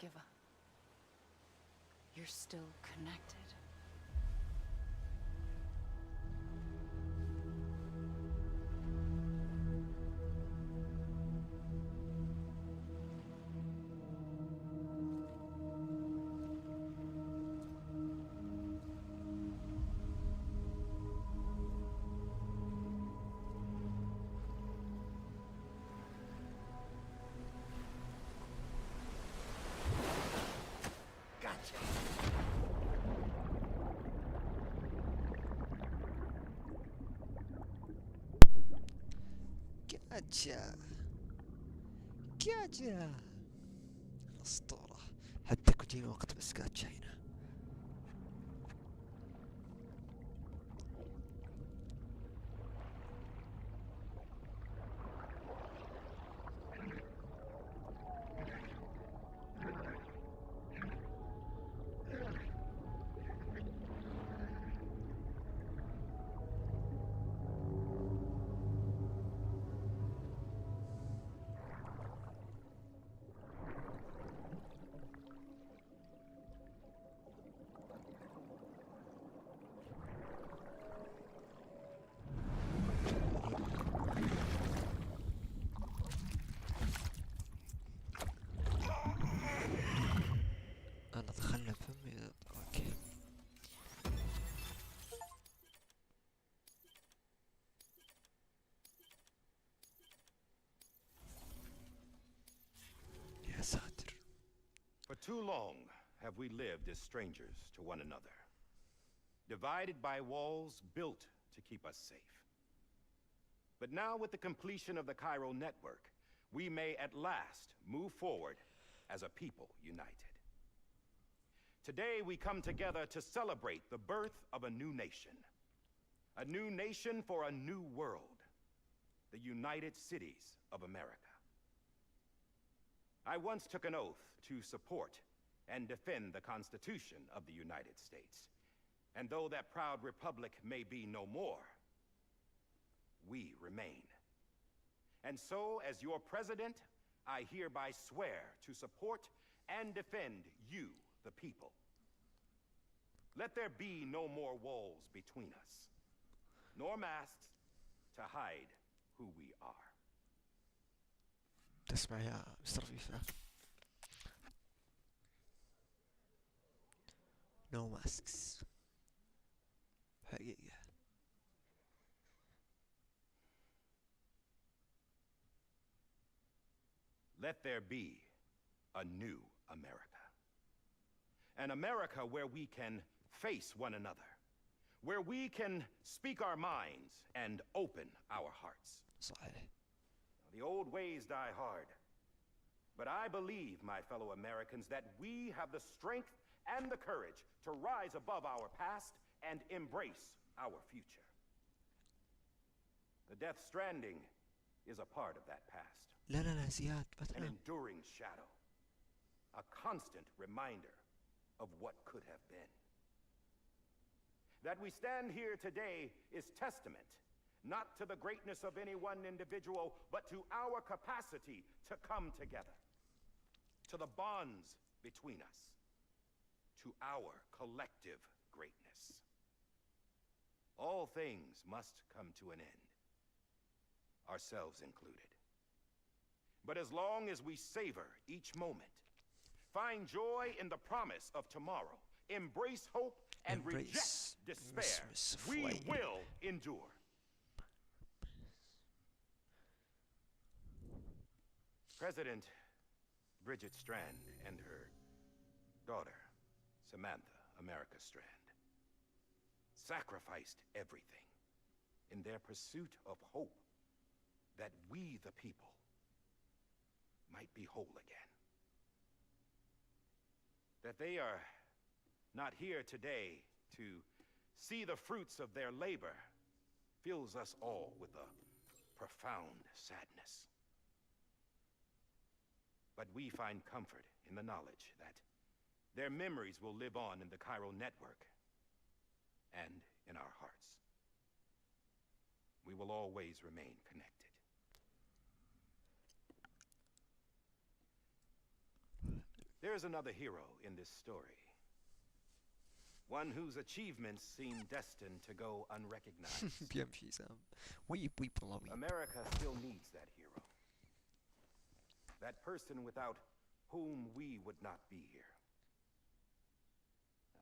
give up. You're still connected. جاتشا جاتشا الأسطورة. حتى كوجيما وقت بس جاتشا هنا. أنا دخلنا بفمي. أوكي. يا ساتر. For too long have we lived as strangers to one another, divided by walls built to keep us safe. But now, with the completion of the Cairo network, we may at last move forward as a people united. Today, we come together to celebrate the birth of a new nation. A new nation for a new world. The United Cities of America. I once took an oath to support and defend the Constitution of the United States. And though that proud republic may be no more, we remain. And so, as your president, I hereby swear to support and defend you, the people. Let there be no more walls between us, nor masks to hide who we are. تسمع يا مستر فيفا. No masks. حقيقة. Let there be a new America. An America where we can face one another. Where we can speak our minds and open our hearts. صحيح. The old ways die hard. But I believe, my fellow Americans, that we have the strength and the courage to rise above our past and embrace our future. The Death Stranding is a part of that past. لا لا لا زياد An بتنام. enduring shadow. A constant reminder of what could have been. That we stand here today is testament, not to the greatness of any one individual, but to our capacity to come together. To the bonds between us. To our collective greatness. All things must come to an end. Ourselves included. But as long as we savor each moment, find joy in the promise of tomorrow, embrace hope and reject despair, we will endure. President Bridget Strand and her daughter, Samantha America Strand, sacrificed everything in their pursuit of hope that we, the people, might be whole again. That they are not here today to see the fruits of their labor fills us all with a profound sadness. But we find comfort in the knowledge that their memories will live on in the Cairo network and in our hearts. We will always remain connected. There's another hero in this story. One whose achievements seem destined to go unrecognized. بيمشي سام. ويب والله ويب. America still needs that hero. That person without whom we would not be here.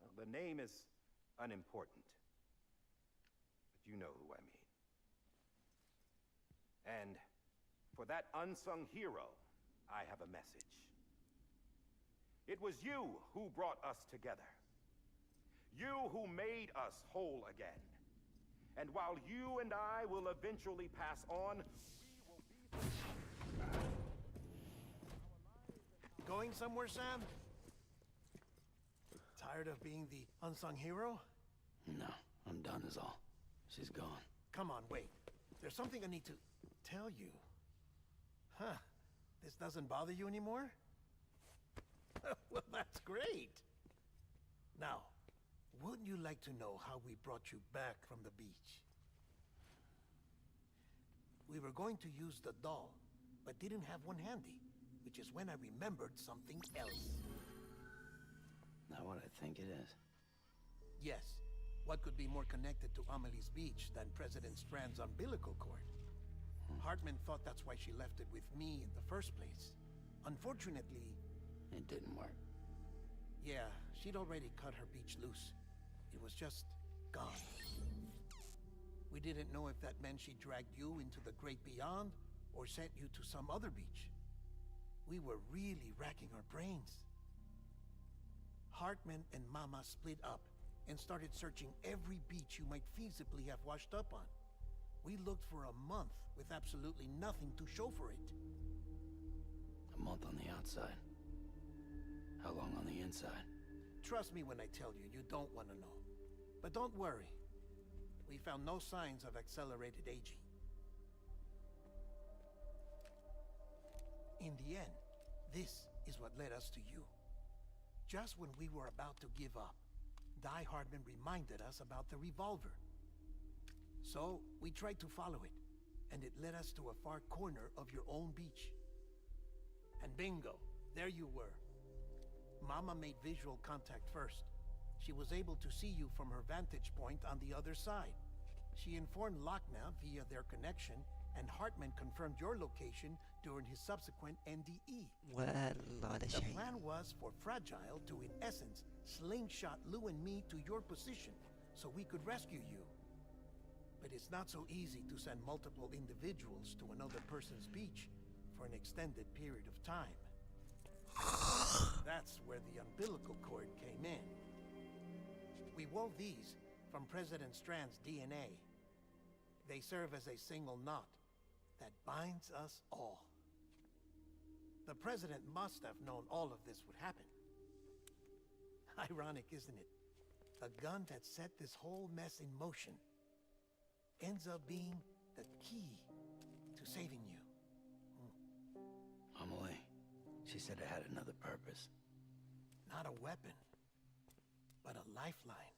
Now, the name is unimportant, but you know who I mean. And for that unsung hero, I have a message. It was you who brought us together. You who made us whole again. And while you and I will eventually pass on, we will be... Going somewhere, Sam? Tired of being the unsung hero? No, I'm done is all. She's gone. Come on, wait. There's something I need to tell you. Huh. This doesn't bother you anymore? Well, that's great. Now, wouldn't you like to know how we brought you back from the beach? We were going to use the doll, but didn't have one handy, which is when I remembered something else. Not what I think it is. Yes. What could be more connected to Amelie's beach than President Strand's umbilical cord? Hartman thought that's why she left it with me in the first place. Unfortunately... It didn't work. Yeah, she'd already cut her beach loose. It was just gone. We didn't know if that meant she dragged you into the great beyond or sent you to some other beach. We were really racking our brains. Hartman and Mama split up and started searching every beach you might feasibly have washed up on. We looked for a month with absolutely nothing to show for it. A month on the outside. How long on the inside? Trust me when I tell you, you don't want to know. But don't worry. We found no signs of accelerated aging. In the end, this is what led us to you. Just when we were about to give up, Die Hardman reminded us about the revolver. So, we tried to follow it, and it led us to a far corner of your own beach. And bingo, there you were. Mama made visual contact first. She was able to see you from her vantage point on the other side. She informed Lochna via their connection, and Hartman confirmed your location during his subsequent NDE. والله هذا The شيء. plan was for Fragile to, in essence, slingshot Lou and me to your position so we could rescue you. But it's not so easy to send multiple individuals to another person's beach for an extended period of time. That's where the umbilical cord came in. We wove these from President Strand's DNA. They serve as a single knot that binds us all. The President must have known all of this would happen. Ironic, isn't it? The gun that set this whole mess in motion ends up being the key to saving you. Amelie, she said it had another purpose. Not a weapon, but a lifeline.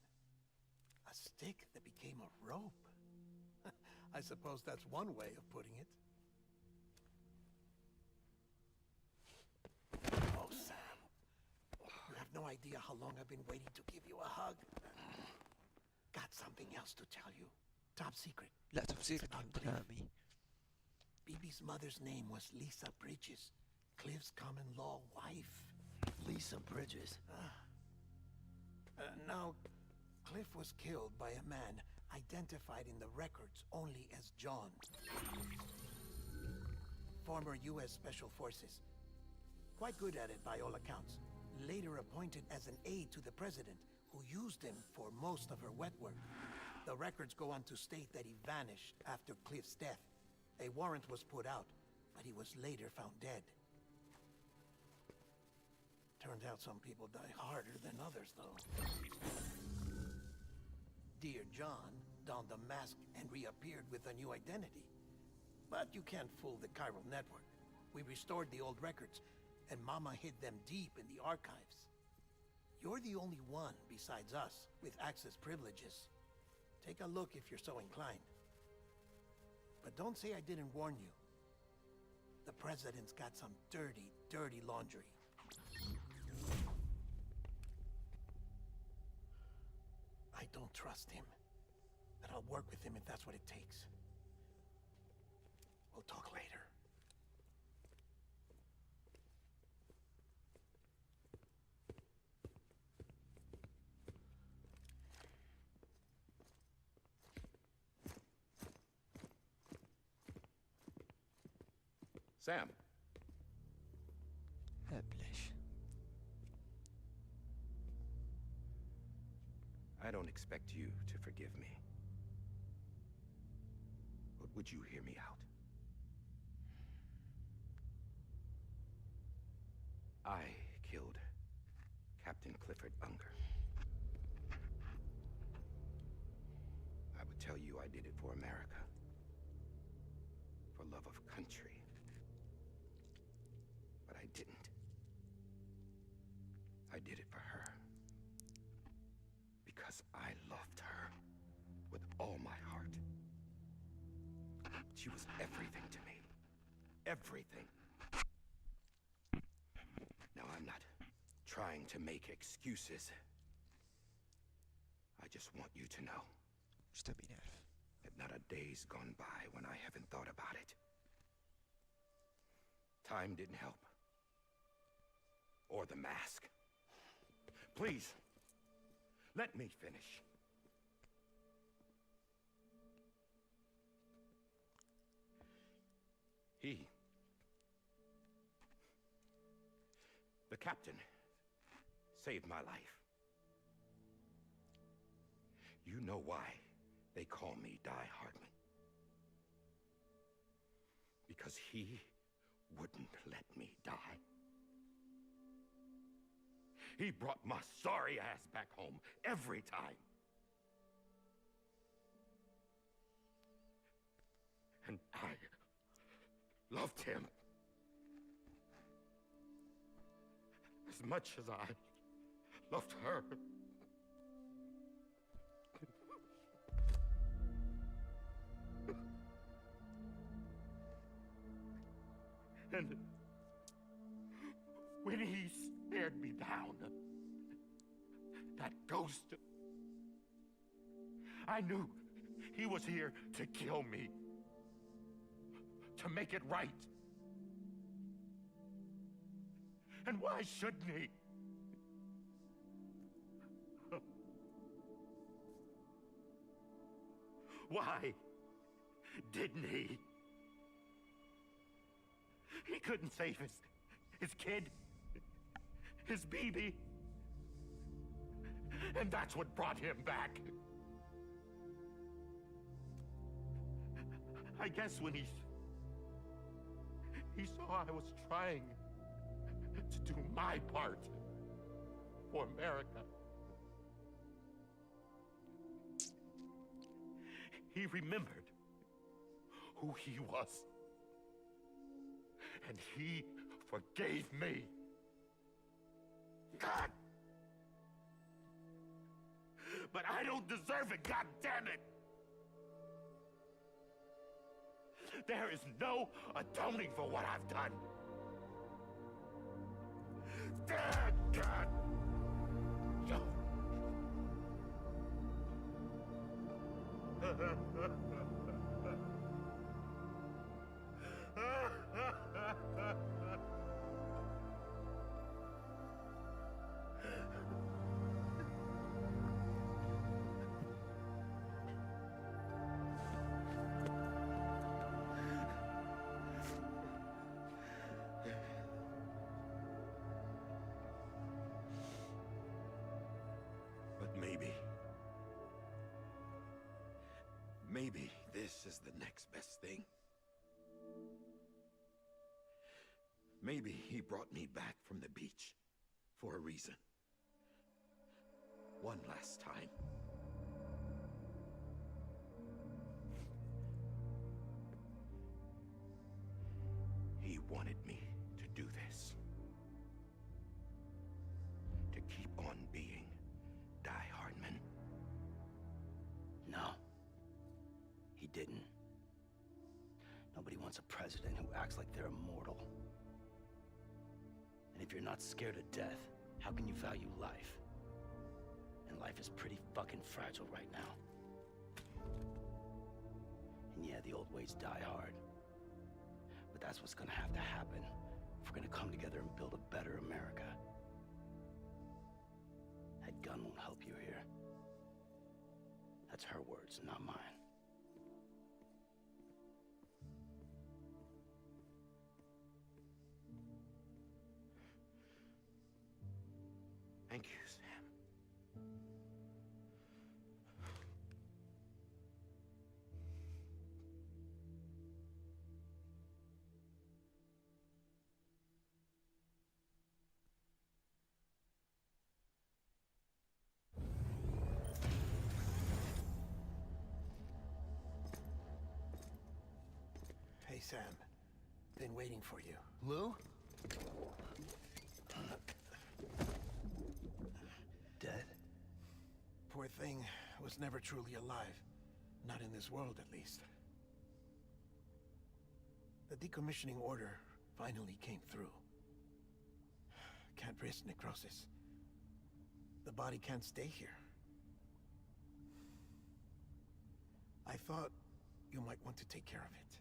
A stick that became a rope. I suppose that's one way of putting it. Oh, Sam. You have no idea how long I've been waiting to give you a hug. Got something else to tell you. Top secret. لا تفسير It's about كلامي. Bibi's mother's name was Lisa Bridges, Cliff's common-law wife. Lisa Bridges. Now, Cliff was killed by a man identified in the records only as John. Former U.S. Special Forces. Quite good at it by all accounts. Later appointed as an aide to the president, who used him for most of her wet work. The records go on to state that he vanished after Cliff's death. A warrant was put out, but he was later found dead. Turns out some people die harder than others, though. Dear John donned a mask and reappeared with a new identity. But you can't fool the chiral network. We restored the old records, and Mama hid them deep in the archives. You're the only one besides us with access privileges. Take a look if you're so inclined. But don't say I didn't warn you. The president's got some dirty, dirty laundry. I don't trust him. But I'll work with him if that's what it takes. We'll talk later. Sam, هبلش. I don't expect you to forgive me. But would you hear me out? I killed Captain Clifford Unger. I would tell you I did it for America. For love of country. But I didn't. I did it for her. Because I loved her with all my heart. She was everything to me. Everything. Now, I'm not trying to make excuses. I just want you to know مش تبي نعرف. that not a day's gone by when I haven't thought about it. Time didn't help. Or the mask. Please, let me finish. The captain, saved my life. You know why they call me Die Hardman. Because he wouldn't let me die. He brought my sorry ass back home every time. And I loved him as much as I loved her. And when he stared me down, that ghost, I knew he was here to kill me, to make it right. And why shouldn't he? Why didn't he? He couldn't save his kid, his baby. And that's what brought him back. I guess when he saw I was trying to do my part for America, he remembered who he was. And he forgave me. God! But I don't deserve it, God damn it! There is no atoning for what I've done. God! No. Maybe this is the next best thing. Maybe he brought me back from the beach for a reason. One last time. He wanted me to do this. To keep on being Die Hardman. No. He didn't. Nobody wants a president who acts like they're immortal. And if you're not scared of death, How can you value life? And life is pretty fucking fragile right now. And yeah, the old ways die hard. But that's what's gonna have to happen if we're gonna come together and build a better America. That gun won't help you here. That's her words, not mine. Thank you, Sam. Hey, Sam. Been waiting for you. Lou? Dead? Poor thing was never truly alive. Not in this world, at least. The decommissioning order finally came through. Can't risk necrosis. The body can't stay here. I thought you might want to take care of it.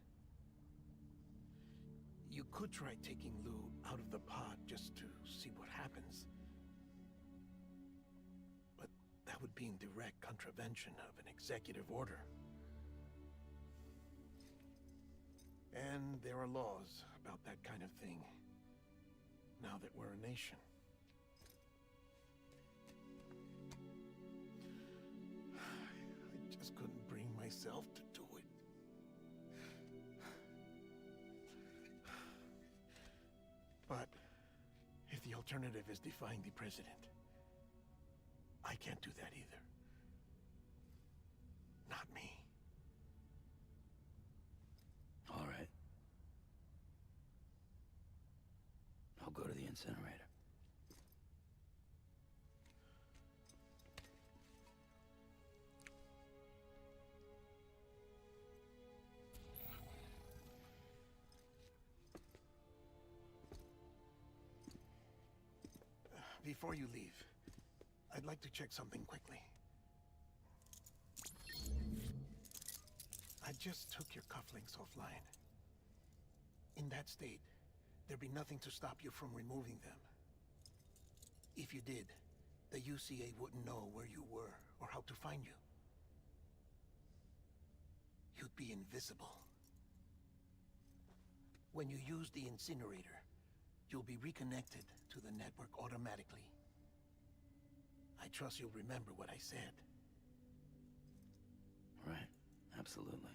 You could try taking Lou out of the pod just to see what happens. But that would be in direct contravention of an executive order. And there are laws about that kind of thing, now that we're a nation. I just couldn't bring myself to do it. But if the alternative is defying the president, I can't do that either. Not me. All right. I'll go to the incinerator. Before you leave, I'd like to check something quickly. I just took your cufflinks offline. In that state, there'd be nothing to stop you from removing them. If you did, the UCA wouldn't know where you were or how to find you. You'd be invisible. When you use the incinerator, you'll be reconnected to the network automatically. I trust you'll remember what I said. Right. Absolutely.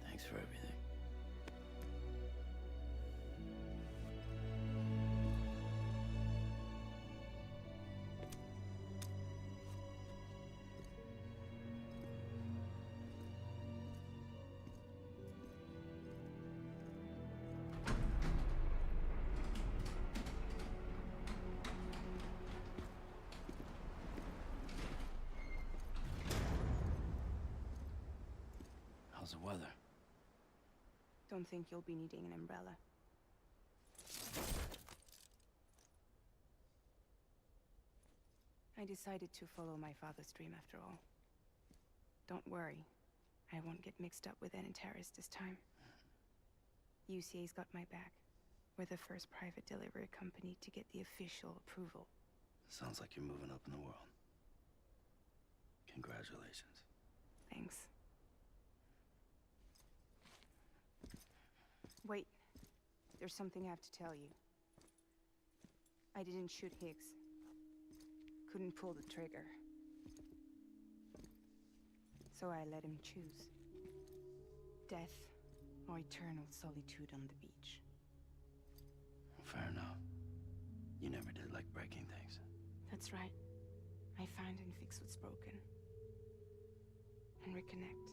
Thanks for everything. How's the weather? Don't think you'll be needing an umbrella. I decided to follow my father's dream after all. Don't worry. I won't get mixed up with any terrorists this time. UCA's got my back. We're the first private delivery company to get the official approval. Sounds like you're moving up in the world. Congratulations. Thanks. Wait. There's something I have to tell you. I didn't shoot Higgs. Couldn't pull the trigger. So I let him choose. Death or eternal solitude on the beach. Fair enough. You never did like breaking things. That's right. I find and fix what's broken. And reconnect.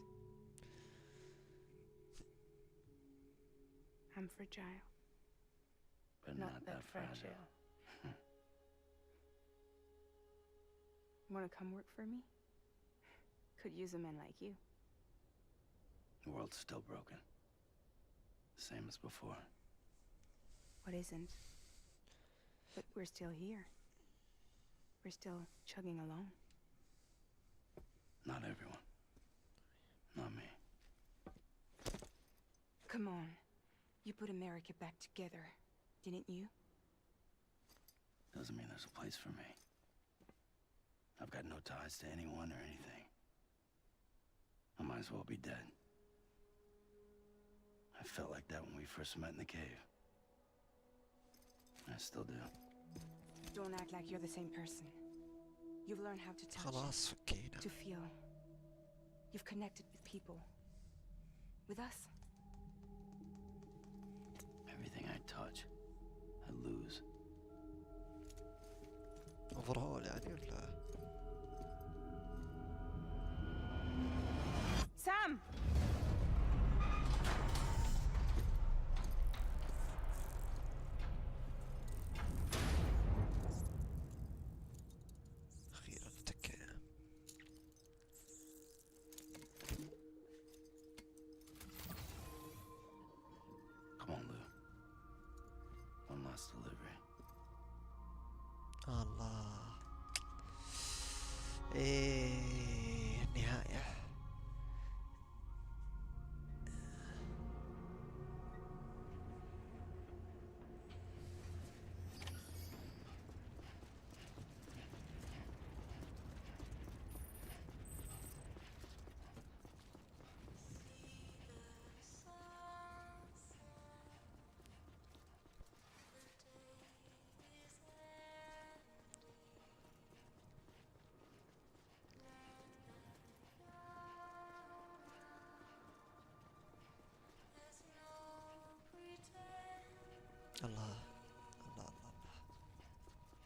I'm fragile. But not that fragile. Wanna come work for me? Could use a man like you. The world's still broken. Same as before. What isn't? But we're still here. We're still chugging along. Not everyone. Not me. Come on. You put America back together, didn't you? Doesn't mean there's a place for me. I've got no ties to anyone or anything. I might as well be dead. I felt like that when we first met in the cave. I still do. Don't act like you're the same person. You've learned how to touch, خلاص فكينا. to feel. You've connected with people. With us. Everything I touch, I lose. overall يعني ولا؟ Sam! أخيرا اتكينا. Come on, Lou. One last delivery. الله. إيه النهاية. الله الله الله الله.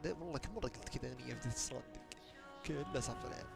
والله كم مرة قلت كذا أغنية في ستراندنج كلها سالفة العيال.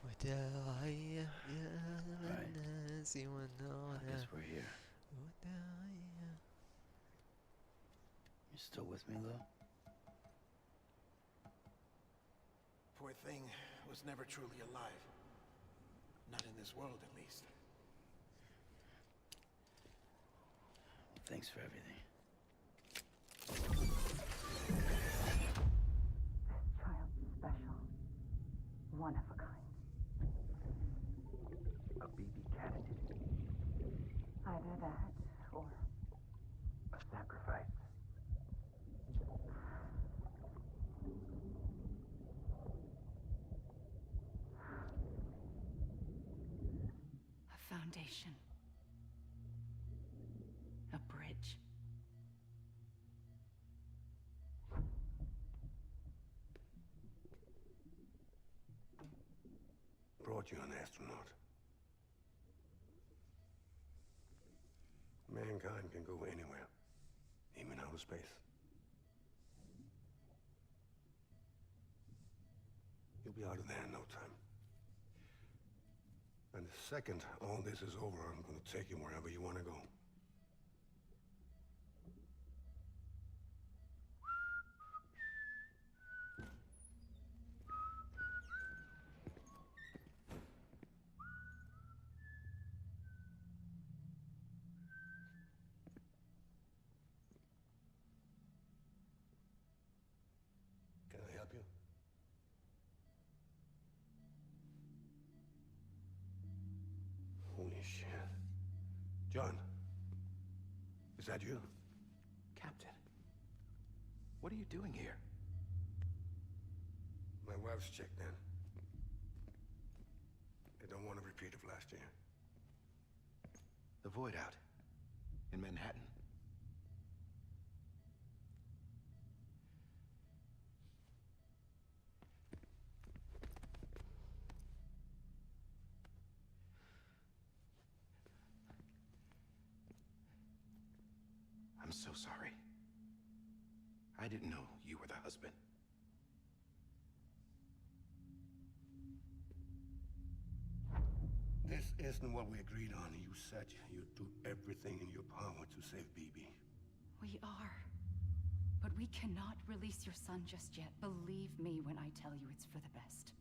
وداعية يا الناس I والنار guess we're here. وداعية. You still with me, Lil? Poor thing was never truly alive. Not in this world, at least. Thanks for everything. Child special. One of a kind. A BB candidate. Either that or A sacrifice. a foundation. A bridge. Brought you an astronaut. Mankind can go anywhere, even outer space. You'll be out of there in no time. And the second all this is over, I'm gonna take you wherever you want to go. Can I help you? Holy shit. John, is that you? Captain, what are you doing here? My wife's checked in. They don't want a repeat of last year. The void out in Manhattan. I'm so sorry. I didn't know you were the husband. This isn't what we agreed on. You said you'd do everything in your power to save BB. We are. But we cannot release your son just yet. Believe me when I tell you it's for the best.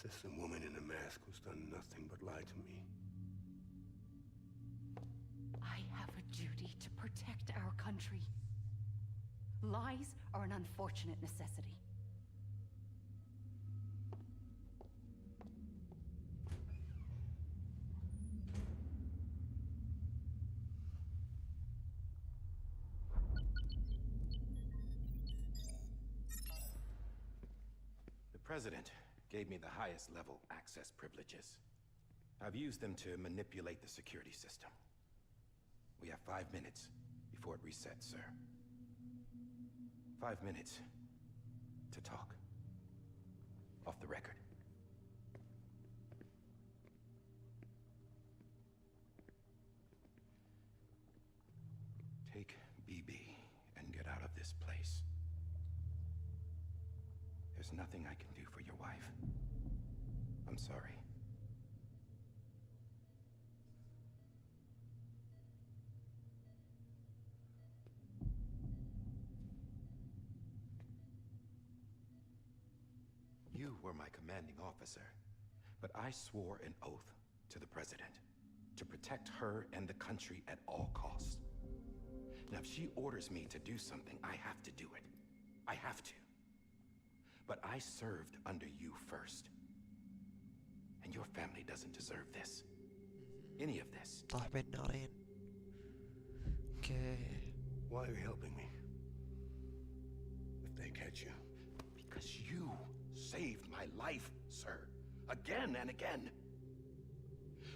This is a woman in a mask who's done nothing but lie to me. I have a duty to protect our country. Lies are an unfortunate necessity. The President gave me the highest level access privileges. I've used them to manipulate the security system. We have 5 minutes before it resets, sir. 5 minutes to talk. Off the record. There's nothing I can do for your wife. I'm sorry. You were my commanding officer, but I swore an oath to the President to protect her and the country at all costs. Now, if she orders me to do something, I have to do it. I have to. But I served under you first. And your family doesn't deserve this. Any of this. طاح بين نارين. Okay. Why are you helping me? If they catch you. Because you saved my life, sir. Again and again.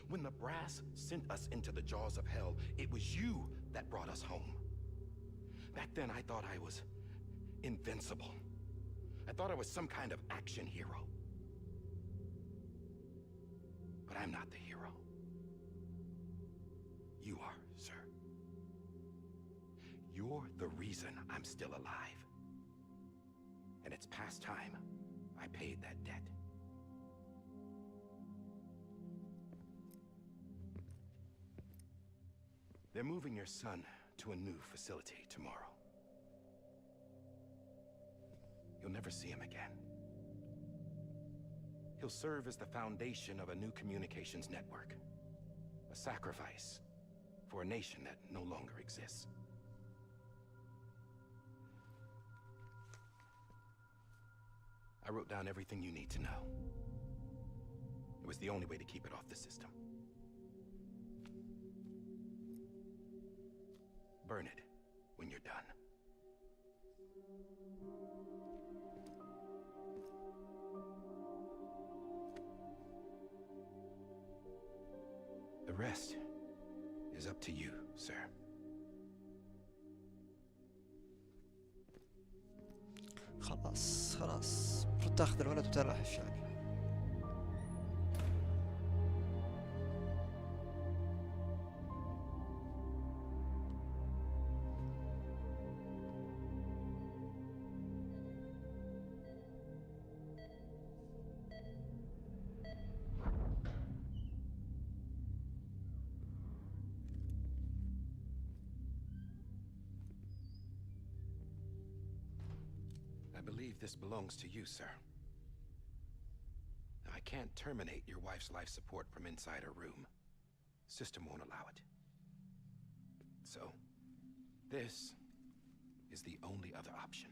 When the brass sent us into the jaws of hell, it was you that brought us home. Back then, I thought I was invincible. I thought I was some kind of action hero. But I'm not the hero. You are, sir. You're the reason I'm still alive. And it's past time I paid that debt. They're moving your son to a new facility tomorrow. You'll never see him again. He'll serve as the foundation of a new communications network. A sacrifice for a nation that no longer exists. I wrote down everything you need to know. It was the only way to keep it off the system. Burn it when you're done. The rest is up to you, sir. خلاص المفروض تاخذ الولد وتلحش يعني. I believe this belongs to you, sir. Now, I can't terminate your wife's life support from inside her room. System won't allow it. So, this is the only other option.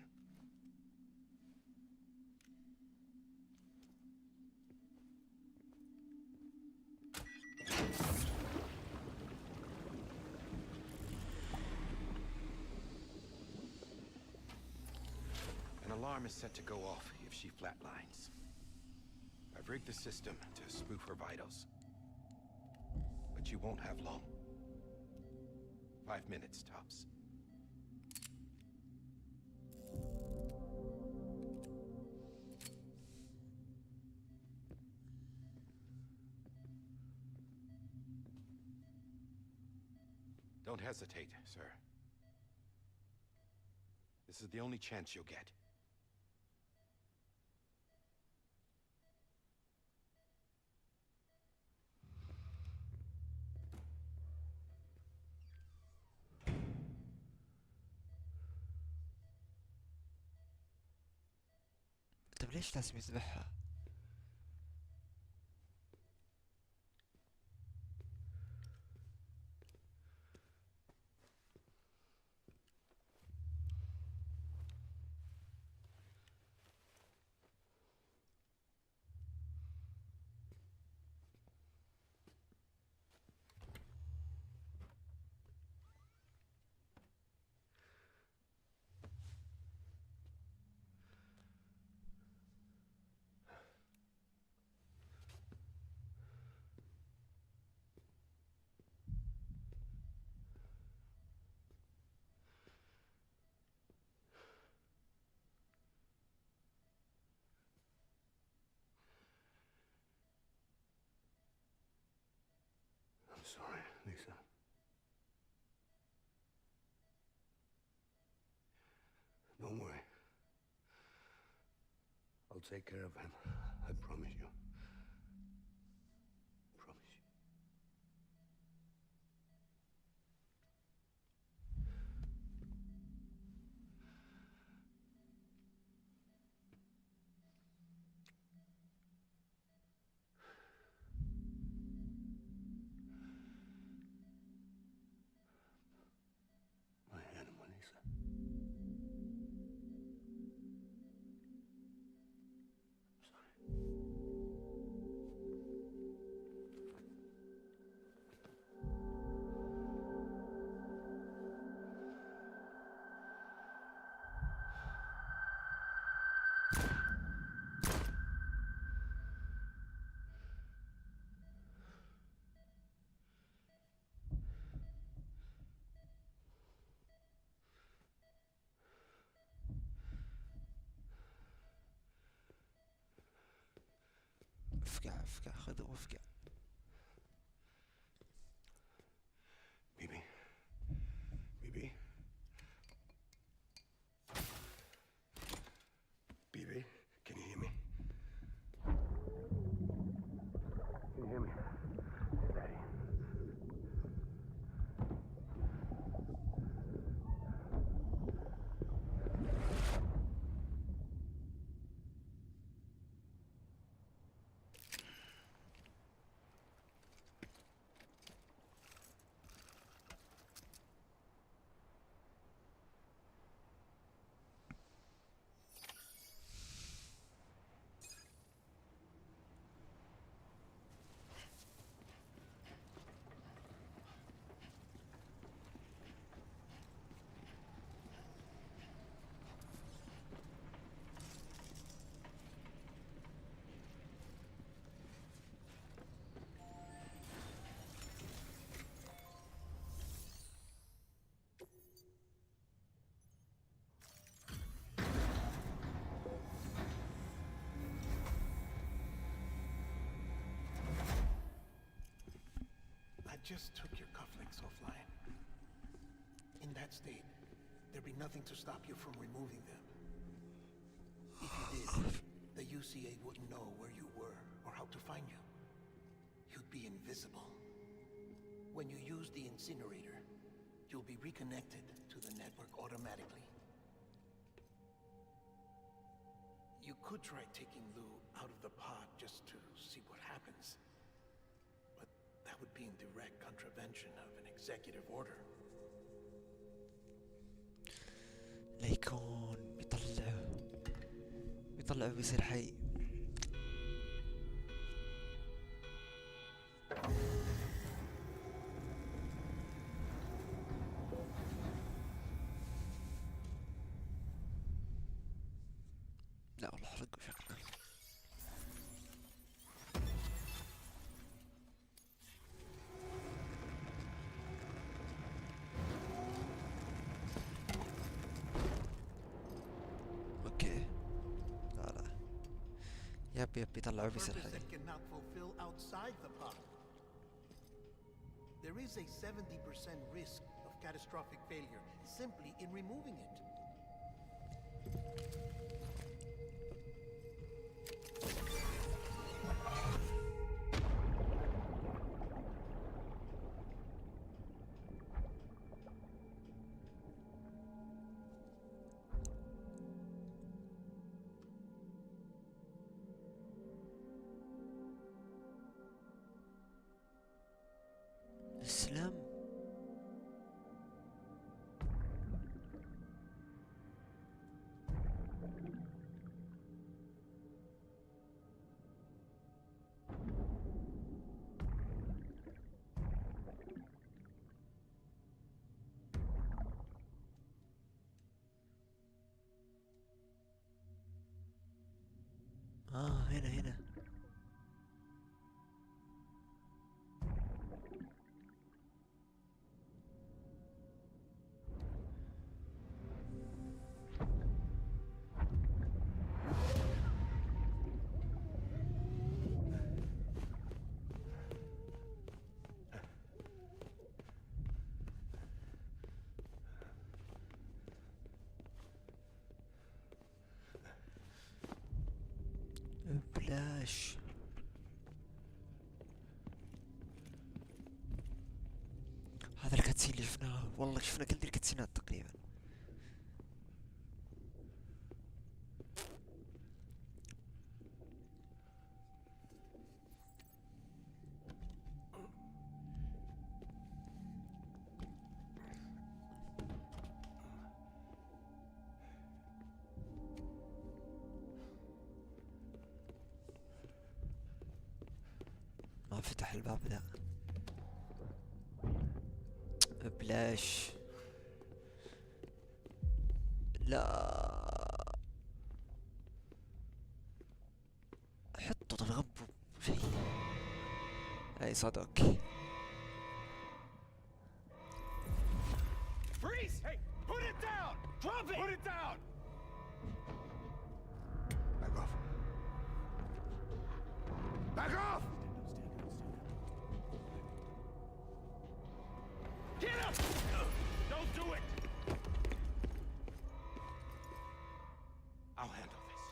An alarm is set to go off if she flatlines. I've rigged the system to spoof her vitals. But you won't have long. 5 minutes, tops. Don't hesitate, sir. This is the only chance you'll get. طيب ليش لازم يذبحها؟ I'll take care of him. I promise you. Promise you. My animal, Lisa. افقع خذه وافقع. Bibi. Bibi. Bibi, can you hear me? Can you hear me? Daddy. Just took your cufflinks offline. In that state, there'd be nothing to stop you from removing them. If you did, the UCA wouldn't know where you were or how to find you. You'd be invisible. When you use the incinerator, you'll be reconnected to the network automatically. You could try taking Lou out of the pod just to see what happens. That would be in direct contravention of an executive order. لا يكون بيطلعه بيصير حي. لا والله حرقه شكله. يب بيطلعوا بيصير حي. There is a 70% risk of catastrophic failure simply in removing it. اسلم. هنا بلاش. هذا الكاتسين اللي شفناه، والله شفنا كل دي الكاتسينات تقريبا. ما فتح الباب ذا، بلاش. لا حطوا ترغبوا شيء. اي صدق. Freeze! Hey, put it down! Drop it! Put it down! Back off. Back off! Get up! Don't do it! I'll handle this.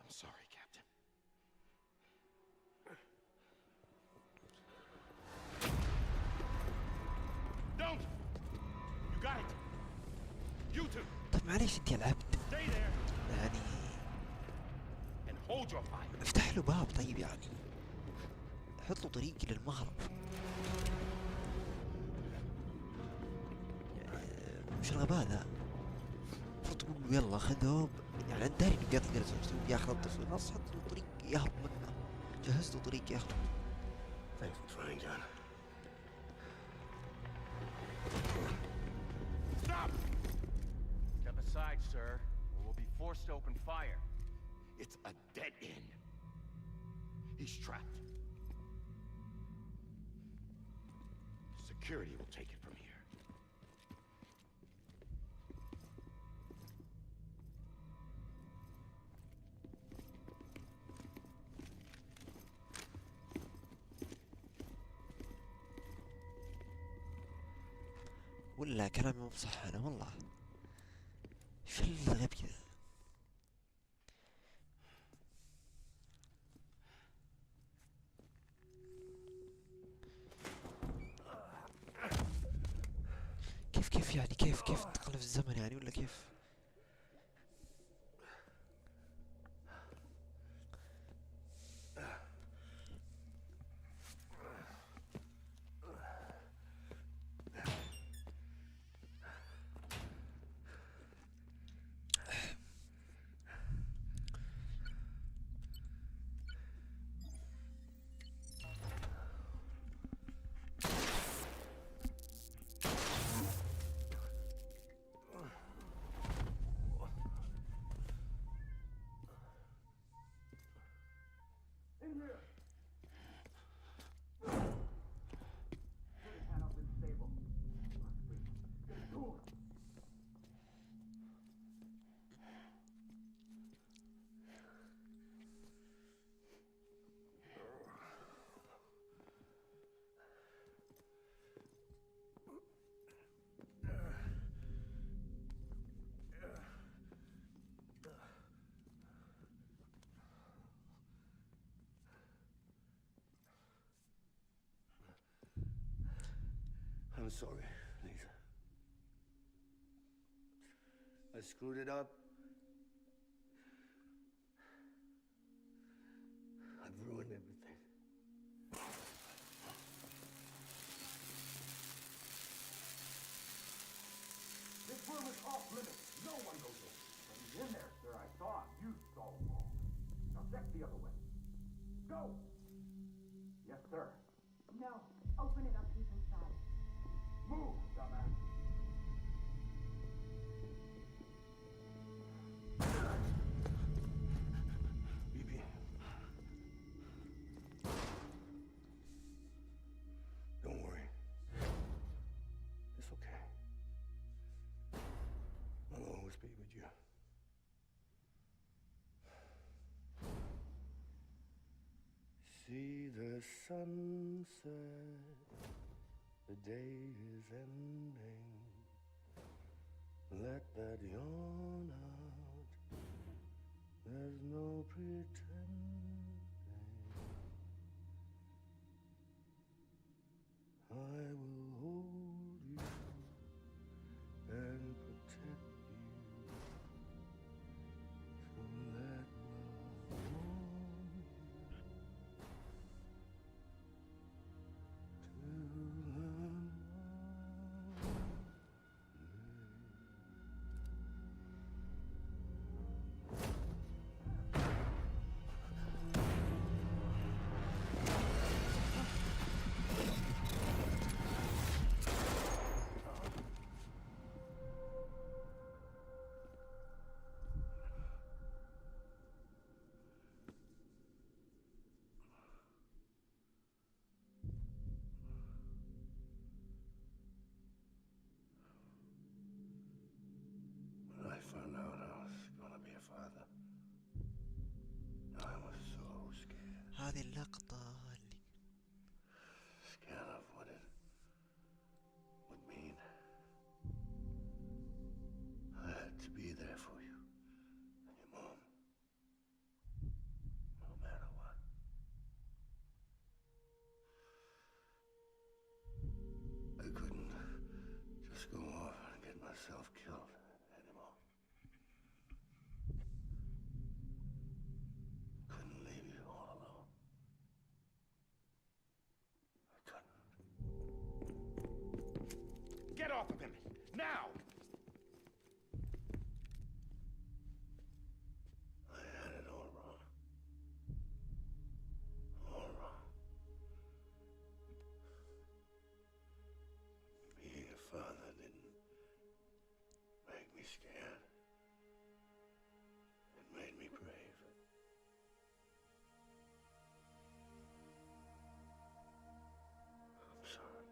I'm sorry, Captain. Don't! You got it! You two! طيب معليش انت يا العبد، Stay there يعني and hold your fire. افتح له باب. طيب يعني حط له طريق للمهرب. مش الغباء ذا. المفروض تقول له يلا خذهم، يعني انت داري انه بيطلق ياخذ الطفل، خلاص حط له طريق يهرب منه، جهز له طريق يهرب. Thanks for trying, John. Stop! Step aside, sir, or we'll be forced to open fire. It's a dead end. He's trapped. Security will take it from here. ولا كلامي مو بصح انا والله. شو الغبي ذا؟ كيف يعني كيف تقلب الزمن يعني ولا كيف؟ I'm sorry, Lisa. I screwed it up. I've ruined everything. This room is off limits. No one goes in. When he's in there, sir, I saw him. You saw him all. Now check the other way. Go! Yes, sir. No. Open it up. He's inside. Move, dumbass. BB. Don't worry. It's okay. I'll always be with you. See the sunset, the day is ending. Let that yawn out, there's no pretending. I will hold you and protect you. So let love hold you till the When I found out I was gonna be a father, I was so scared. هذه اللقطة اللي Scared of what it would mean. I had to be there for you and your mom, no matter what. I couldn't just go off and get myself killed anymore. Couldn't leave you all alone. I couldn't. Get off of him! Now! I had it all wrong. All wrong. Being a father didn't make me scared. It made me brave. I'm sorry.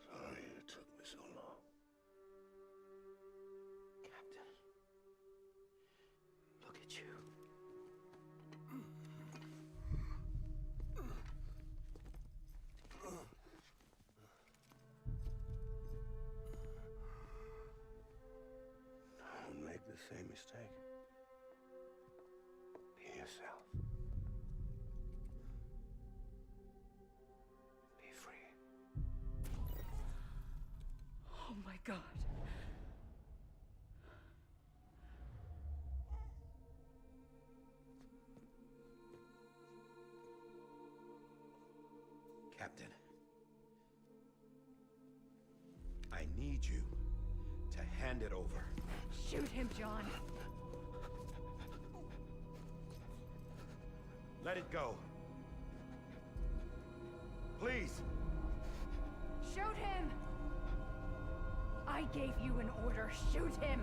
Sorry it took me so long. Captain, look at you. Don't make the same mistake. Be yourself. Be free. Oh my God. Captain. I need you to hand it over. Shoot him, John. Let it go. Please. Shoot him! I gave you an order. Shoot him!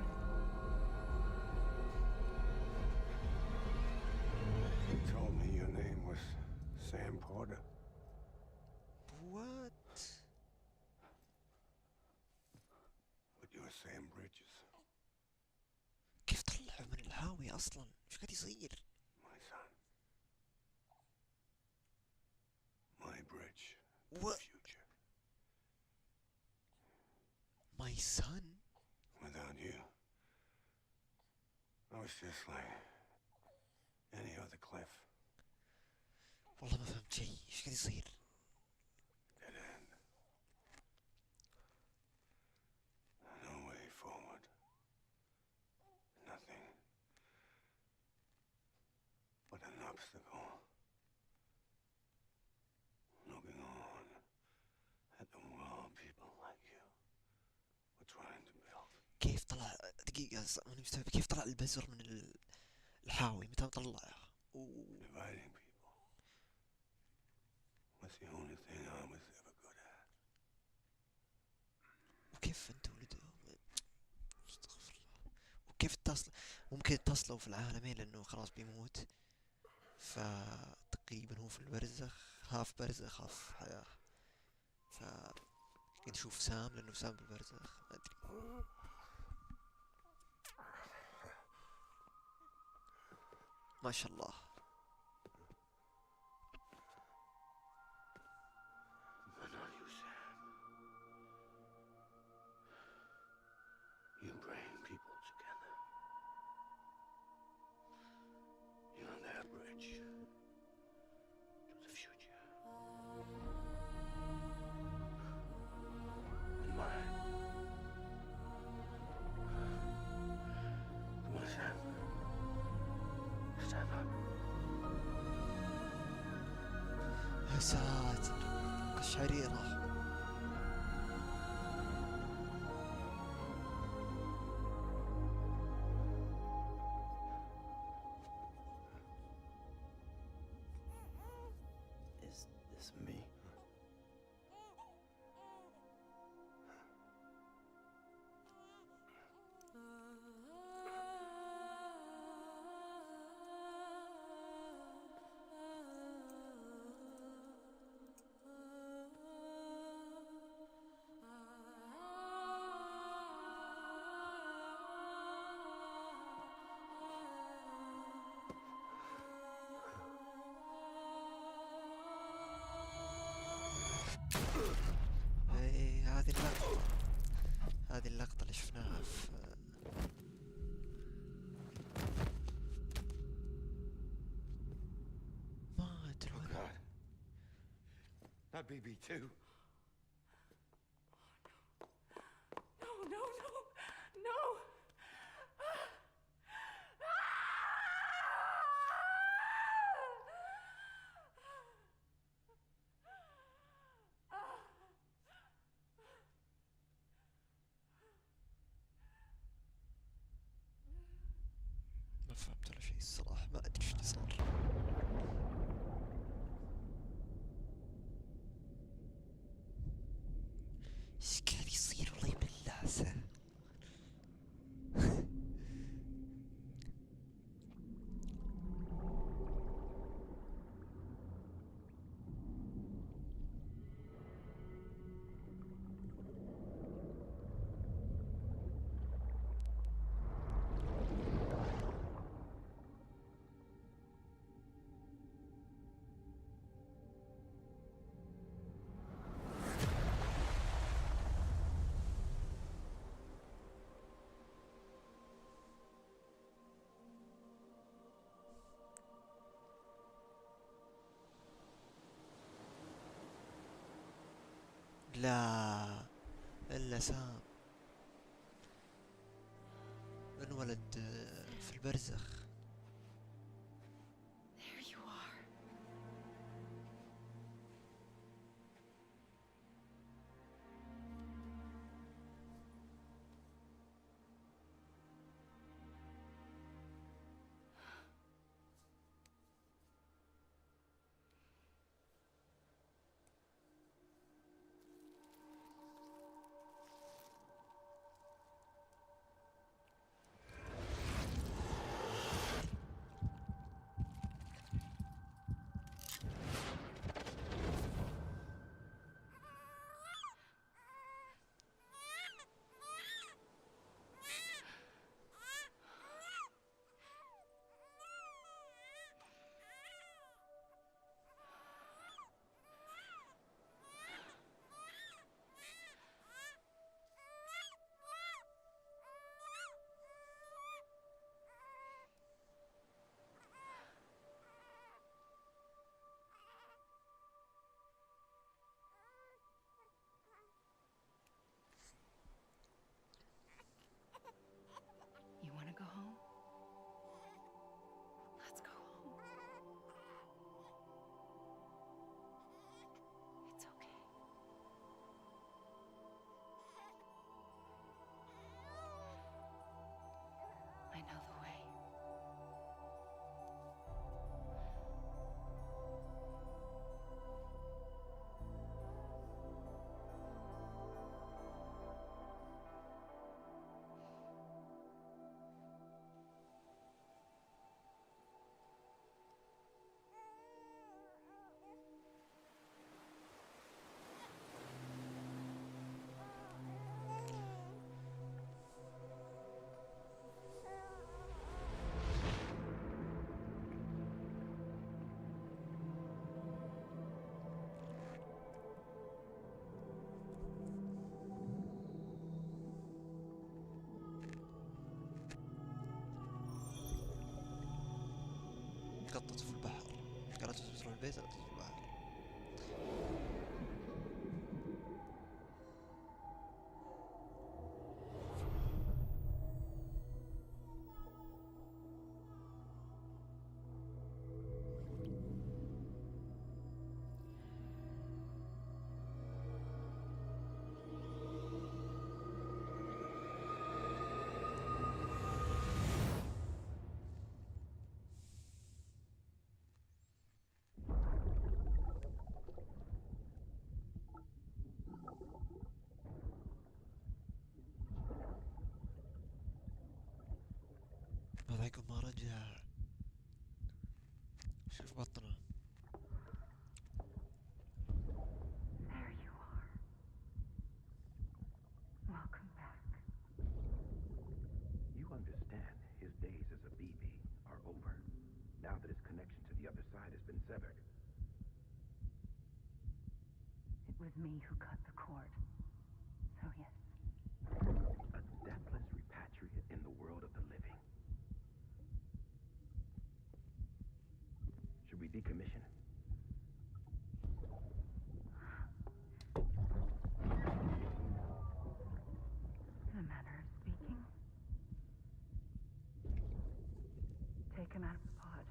You told me your name was Sam Porter. what؟ But you're Sam Bridges. كيف طلعوا من الهاوية أصلا؟ إيش قاعد يصير؟ My son. My bridge to What? the future. My son? Without you, I was just like any other cliff. والله ما فهمت شيء، إيش قاعد يصير؟ Dead end. No way forward. Nothing but an obstacle. Looking on at the world people like you were trying to build. كيف طلع؟ دقيقة أنا مستوعب كيف طلع البزر من الحاوي؟ متى طلعه؟ Dividing people was the only thing I was وكيف انت ولده؟ استغفر الله. وكيف اتصل؟ ممكن اتصلوا في العالمين لانه خلاص بيموت، فتقريبا هو في البرزخ، هاف برزخ هاف حياة. ف نشوف سام لانه سام بالبرزخ، ما ادري. ما شاء الله. But not you, Sam. You bring people together. You're on their bridge to the future. And mine. Come on, Sam. Stand up. يا ساتر، قشعريرة. Is this me? ايه هذه اللقطة، هذه اللقطة اللي شفناها في ما ادري. Oh God. Not BB too. No, no, no, no! ما فهمت ولا شيء الصراحة، ما ادري ايش اللي صار. ايش قاعد يصير؟ والله بالله. لا الا سام انولد في البرزخ. There you are. سقطت في البحر. كانت تروح البيت سقطت في البحر. هذا يقول ما رجع. شوف بطنه. There you are. Welcome back. You understand his days as a BB are over, now that his connection to the other side has been severed. It was me who cut the cord. So yes. A deathless repatriate in the world of the living. Should we decommission him? In a manner of speaking. Take him out of the pod.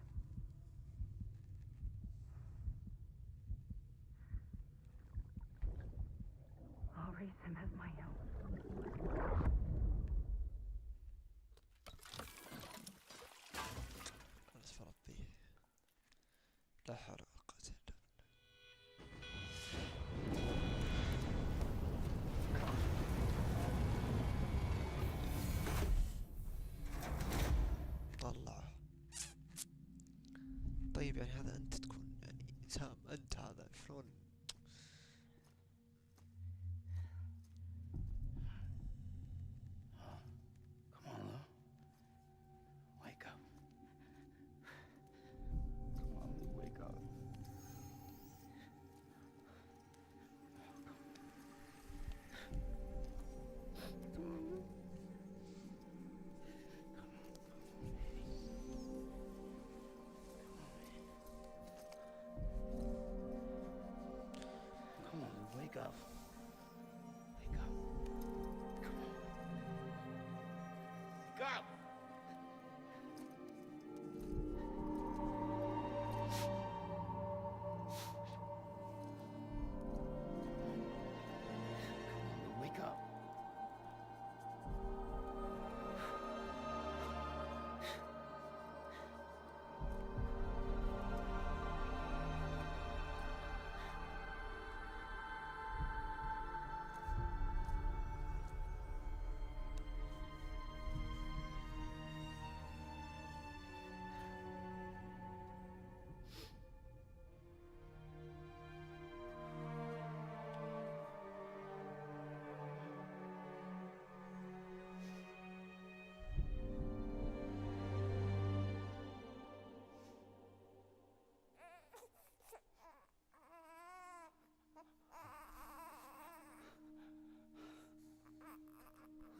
I'll raise him as my own. خلاص فربي. لا حول ولا قوة إلا بالله. طلعه. طيب يعني هذا أنت تكون يعني سام، أنت هذا شلون؟ Come on, Lou. Wake up. Come on, Lou, wake up. Come on, Lou, wake up. Wake up. Come on. Wake up! Wake up.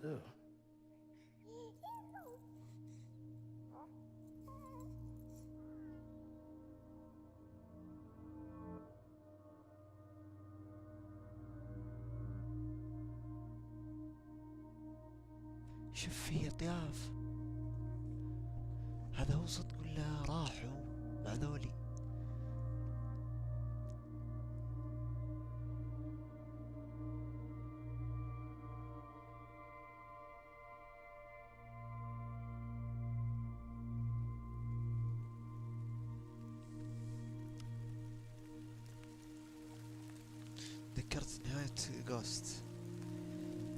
Lou. شوف فيه طياف. هذا هو صدق ولا راحوا مع ذولي؟ ذكرت نهاية جوست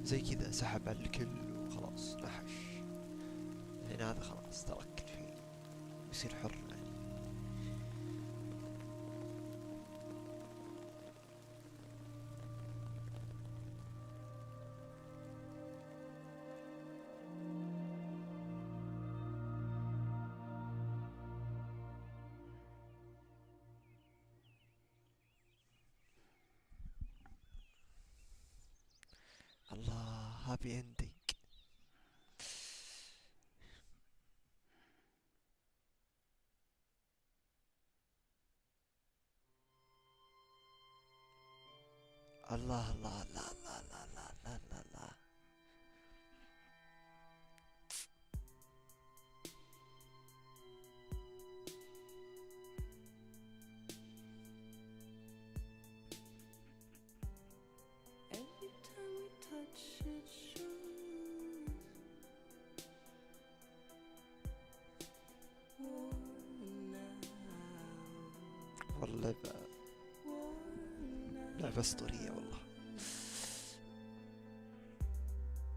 زي كذا، سحب على الكل وخلاص نحش. الحين هذا خلاص ترك الحين يصير حر يعني. الله هابي اندينج. الله الله الله الله الله الله الله الله الله. Every time we touch it shows war now. والله لعبة أسطورية والله.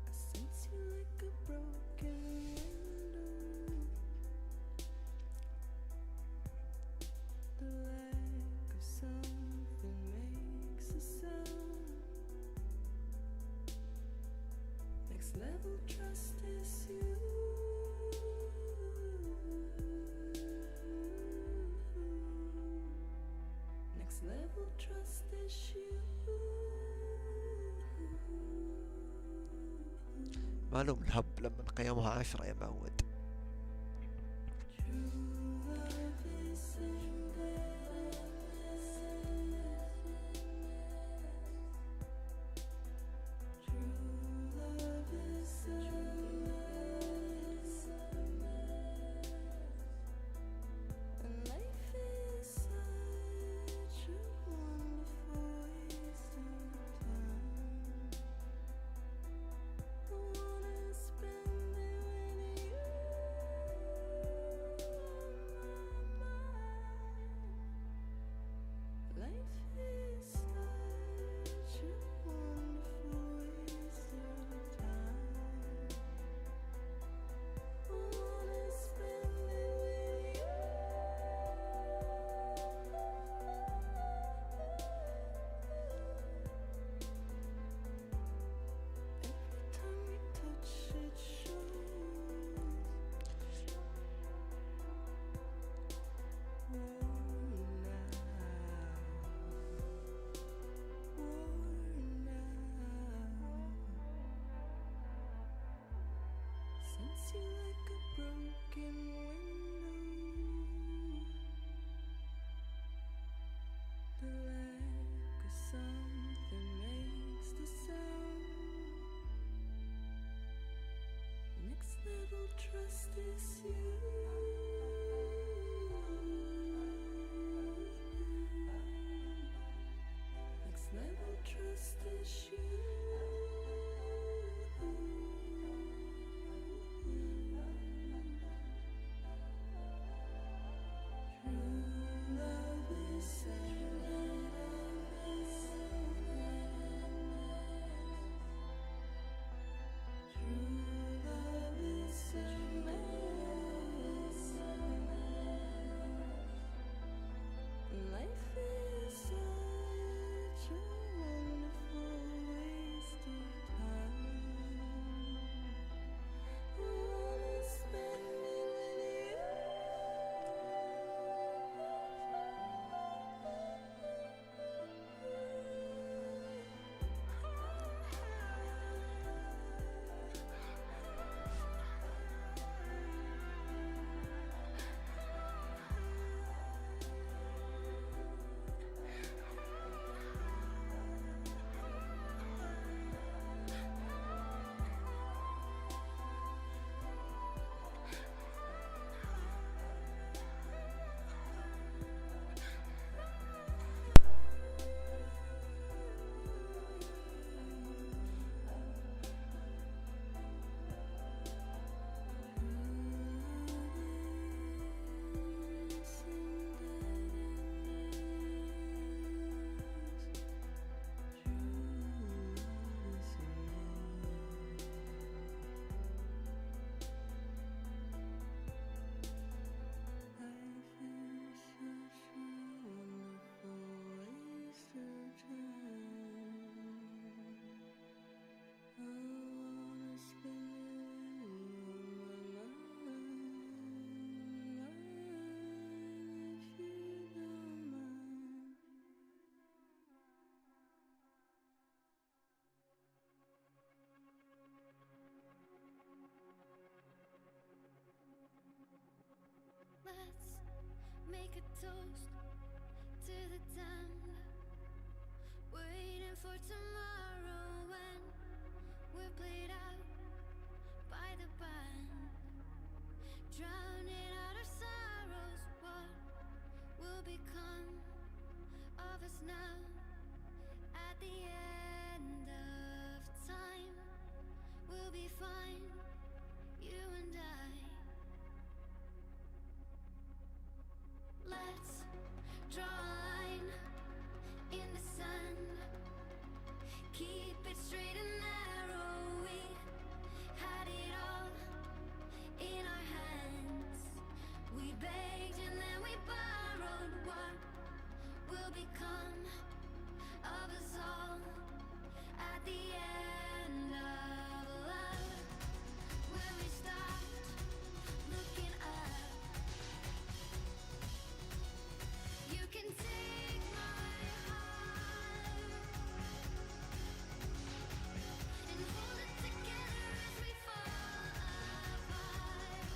I sense you like a broken window. The lack of something makes a sound. Next level trust is you. Next level trust is you. ما لهم الهب لما قيموها 10 يا معود. True love is endless. True love is endless. And life is such a wonderful waste of time. I wanna spend it with you. be fine, you and I. Let's draw a line in the sand. Keep it straight and narrow. We had it all in our hands. We begged and then we borrowed. What will become of us all at the end of love? When we stopped looking up, you can take my heart and hold it together as we fall apart.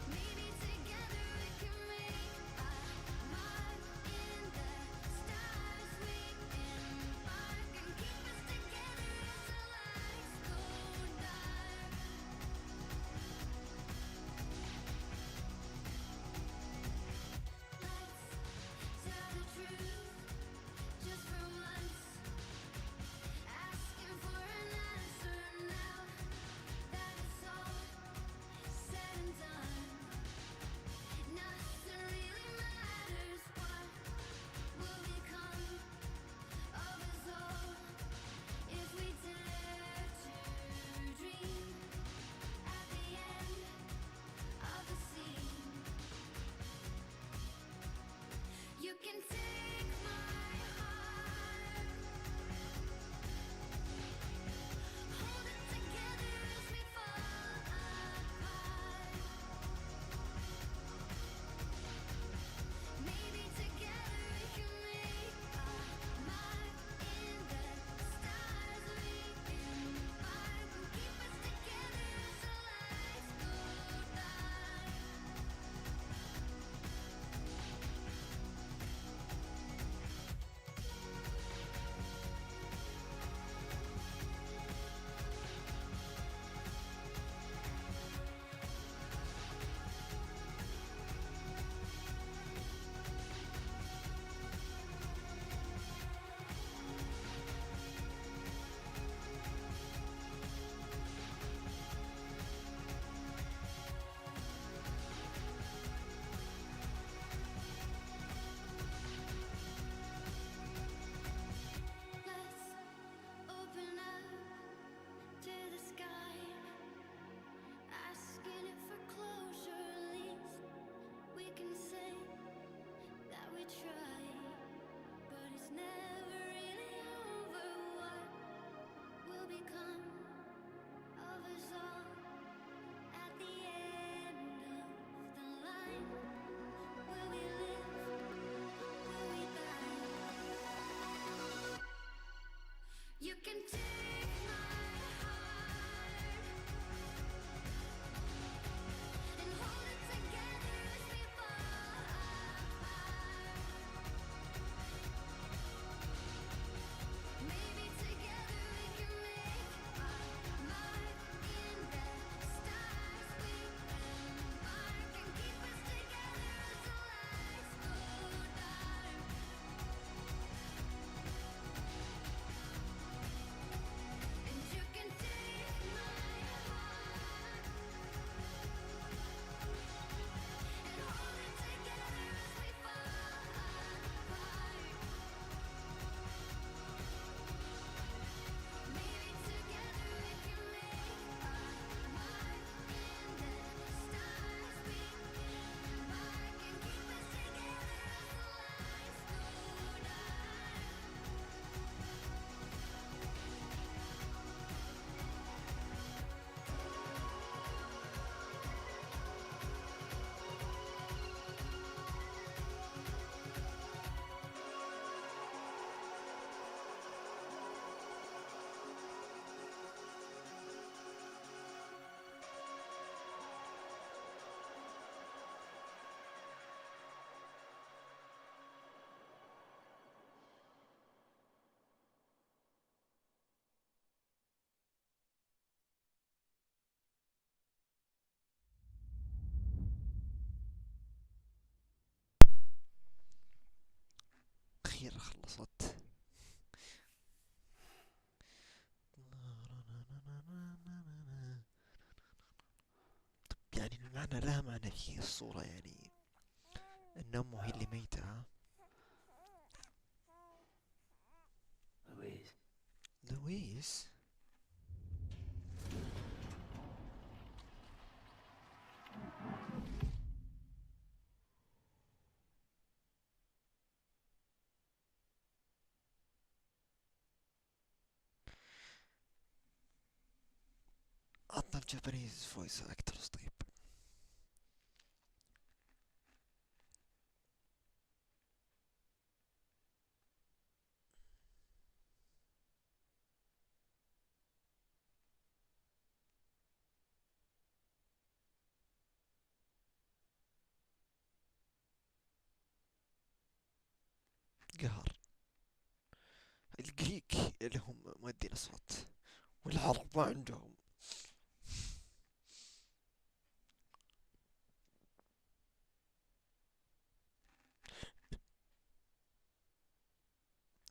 Maybe together we can make a mark in the stars. We embark and keep us together as the lights go dark. Let's tell the truth just for once. Asking for an answer now that it's all said and done. Nothing really matters. What will become of us all if we dare to dream at the end of the scene? You can take my heart, hold it together as we fall apart. Maybe together we can make a mark in the stars. We embark and keep us together as the lights go dark. Let's open up to the sky, asking it for closure. At least we can say that we tried, but it's never really over. What will become of us all at the end of the line? Will we live? Will we die? You can take my heart and hold it together as we fall apart. Maybe together we can make a mark in the stars. We embark and keep us together as the lights go dark. And you can take my heart and hold it together as we fall apart. Maybe together we can make a mark in the stars. We embark and keep us together as the lights go dark. أخيرا خلصت. ترى لها معنى في الصورة يعني، ان امه هي اللي ميتة. ها Louise. لويس. عطنا الجابانيز فويس اكترز طيب. قهر الجريك اللي هم مودين اصوات، والعرب ما عندهم.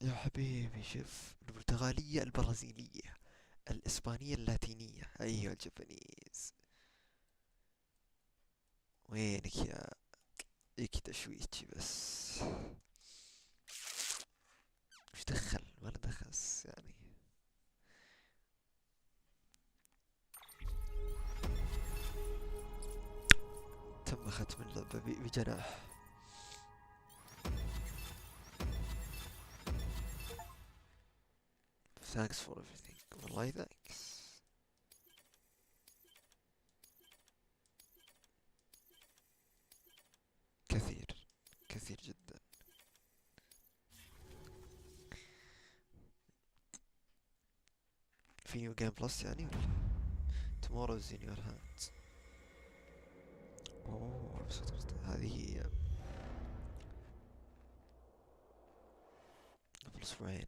يا حبيبي شوف، البرتغالية، البرازيلية، الإسبانية، اللاتينية، أيوة الجابانيز. وينك يا إيكي تشويتشي بس. وش دخل؟ ما له دخل يعني. تم ختم اللعبة بجناح. Thanks for everything. والله thanks. كثير كثير جدا. في نيو جيم بلس يعني ولا؟ Tomorrow's in your hands. اوه هذه قبل اسبوعين.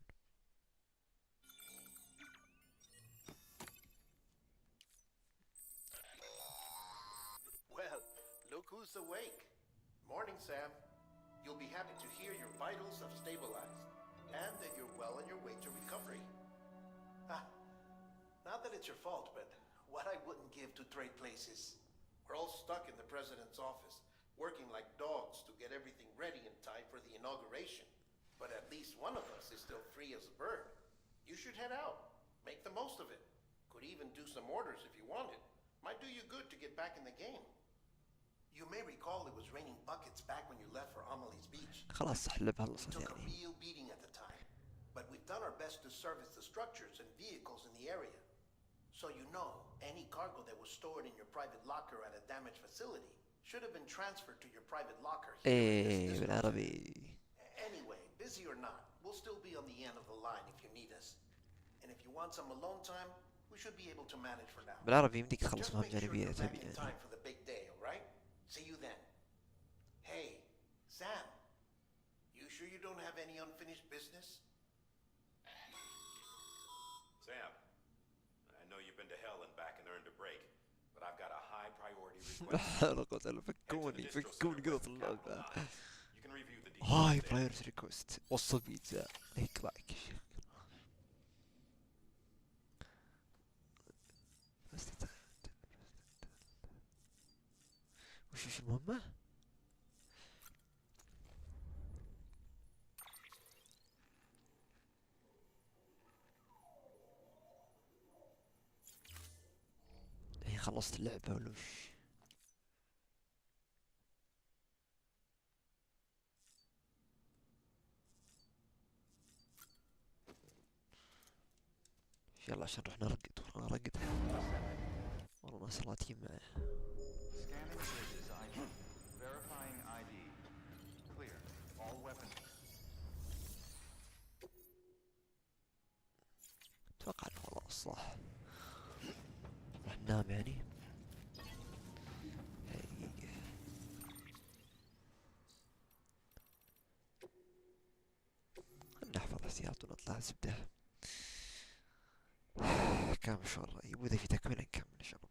Well, look who's awake. Morning, Sam. You'll be happy to hear your vitals have stabilized, and that you're well on your way to recovery. Ah, not that it's your fault, but what I wouldn't give to trade places. We're all stuck in the president's office, working like dogs to get everything ready in time for the inauguration. But at least one of us is still free as a bird. You should head out. Make the most of it. Could even do some orders if you wanted. Might do you good to get back in the game. You may recall it was raining buckets back when you left for Amelie's Beach. خلاص اللعبة We خلصت took a يعني. real beating at the time, but we've done our best to service the structures and vehicles in the area. So you know, any cargo that was stored in your private locker at a damaged facility should have been transferred to your private locker here in this بالعربي. Anyway, busy or not, we'll still be on the end of the line if you need us. And if you want some alone time, we should be able to manage for now. بالعربي يمديك تخلص Just مهام make sure جانبية you're back تبي in يعني. time for the big day, all right? See you then. Hey, Sam. You sure you don't have any unfinished business? Sam, I know you've been to hell and back and earned a break, but I've got a high priority request. حلقة فكوني قلت اللعبة. You can review the details هاي there. برايورتي ريكوست. وصل بيتزا. هيك لايك. وش المهمة؟ هي خلصت اللعبة ولا وش؟ يلا عشان نروح نرقد والله ناس راتين معه. Scanning bridges ID. Verifying ID. Clear. All weapons. اتوقع انه خلاص صح. راح ننام يعني. نحفظ احتياط ونطلع زبدة. كان مشوار رهيب، واذا في تكملة نكمل ان شاء الله.